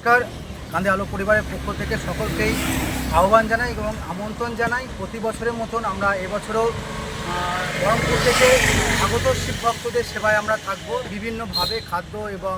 নমস্কার, কাঁদে আলো পরিবারের পক্ষ থেকে সকলকেই আহ্বান জানাই এবং আমন্ত্রণ জানাই। প্রতি বছরের মতন আমরা এবছরও বহরমপুর থেকে আগত শিব ভক্তদের সেবায় আমরা থাকব। বিভিন্নভাবে খাদ্য এবং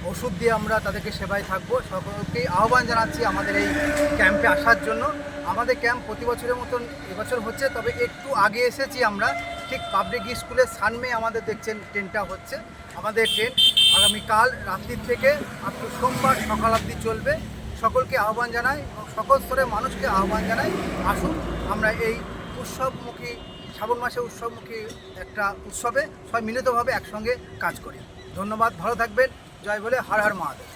ওষুধ দিয়ে আমরা তাদেরকে সেবায় থাকব। সকলকেই আহ্বান জানাচ্ছি আমাদের এই ক্যাম্পে আসার জন্য। আমাদের ক্যাম্প প্রতি বছরের মতন এবছর হচ্ছে, তবে একটু আগে এসেছি আমরা। ঠিক পাবলিক স্কুলের সামনে আমাদের দেখছেন ট্রেনটা হচ্ছে। আমাদের ট্রেন আগামীকাল রাত্রির থেকে আজকে সোমবার সকাল অবধি চলবে। সকলকে আহ্বান জানাই এবং সকল স্তরের মানুষকে আহ্বান জানাই, আসুন আমরা এই উৎসবমুখী শ্রাবণ মাসে উৎসবমুখী একটা উৎসবে সবাই মিলিতভাবে একসঙ্গে কাজ করি। ধন্যবাদ, ভালো থাকবেন। জয় বলে হর হর মহাদেব।